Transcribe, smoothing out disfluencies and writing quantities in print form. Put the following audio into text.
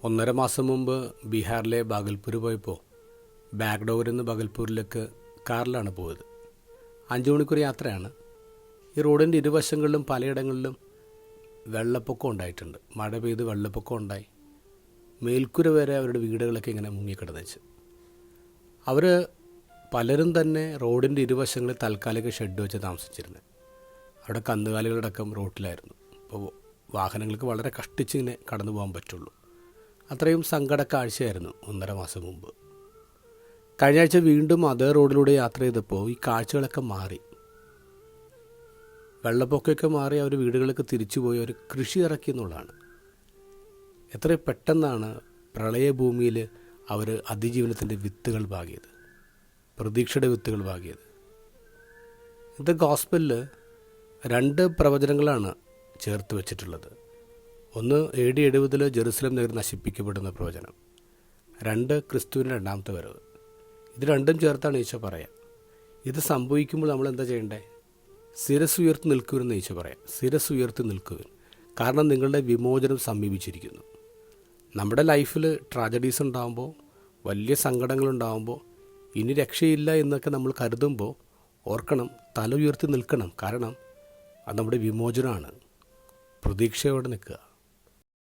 ഒന്നര മാസം മുമ്പ് ബീഹാറിലെ ബാഗൽപൂർ പോയപ്പോൾ ബാഗ്ഡോറിൽ നിന്ന് ബാഗൽപൂരിലേക്ക് കാറിലാണ് പോയത്. 5 മണിക്കൂർ യാത്രയാണ്. ഈ റോഡിൻ്റെ ഇരുവശങ്ങളിലും പലയിടങ്ങളിലും വെള്ളപ്പൊക്കം ഉണ്ടായിട്ടുണ്ട്. മഴ പെയ്ത് വെള്ളപ്പൊക്കം ഉണ്ടായി. മേൽക്കുര വരെ അവരുടെ വീടുകളൊക്കെ ഇങ്ങനെ മുങ്ങിക്കിടന്നുവെച്ച്. അവർ പലരും തന്നെ റോഡിൻ്റെ ഇരുവശങ്ങളിൽ താൽക്കാലിക ഷെഡ് വെച്ച് താമസിച്ചിരുന്നത്. അവിടെ കന്നുകാലികളടക്കം റോട്ടിലായിരുന്നു. അപ്പോൾ വാഹനങ്ങൾക്ക് വളരെ കഷ്ടിച്ചിങ്ങനെ കടന്നു പോകാൻ പറ്റുള്ളൂ. അത്രയും സങ്കട കാഴ്ചയായിരുന്നു 1.5 മാസം മുമ്പ്. കഴിഞ്ഞ ആഴ്ച വീണ്ടും അതേ റോഡിലൂടെ യാത്ര ചെയ്തപ്പോൾ ഈ കാഴ്ചകളൊക്കെ മാറി. വെള്ളപ്പൊക്കമൊക്കെ മാറി അവർ വീടുകളിലേക്ക് തിരിച്ചുപോയി അവർ കൃഷി ഇറക്കി എന്നുള്ളതാണ്. എത്ര പെട്ടെന്നാണ് പ്രളയഭൂമിയിൽ അവർ അതിജീവനത്തിൻ്റെ വിത്തുകൾ പാകിയത്, പ്രതീക്ഷയുടെ വിത്തുകൾ പാകിയത്. ഇത് ഗോസ്പലിൽ 2 പ്രവചനങ്ങളാണ് ചേർത്ത് വെച്ചിട്ടുള്ളത്. ഒന്ന് AD 70 ജെറുസലേം നഗരം നശിപ്പിക്കപ്പെടുന്ന പ്രവചനം, 2 ക്രിസ്തുവിൻ്റെ 2ാമത്തെ വരവ്. ഇത് രണ്ടും ചേർത്താണ് ഈശോ പറയാം. ഇത് സംഭവിക്കുമ്പോൾ നമ്മൾ എന്താ ചെയ്യേണ്ടേ? ശിരസ് ഉയർത്തി നിൽക്കുവെന്ന് ഈശോ പറയാം. ശിരസ് ഉയർത്തി നിൽക്കുവൻ, കാരണം നിങ്ങളുടെ വിമോചനം സമീപിച്ചിരിക്കുന്നു. നമ്മുടെ ലൈഫിൽ ട്രാജഡീസ് ഉണ്ടാകുമ്പോൾ, വലിയ സങ്കടങ്ങളുണ്ടാകുമ്പോൾ, ഇനി രക്ഷയില്ല എന്നൊക്കെ നമ്മൾ കരുതുമ്പോൾ ഓർക്കണം, തല ഉയർത്തി നിൽക്കണം. കാരണം അത് നമ്മുടെ വിമോചനമാണ്. പ്രതീക്ഷയോടെ നിൽക്കുക.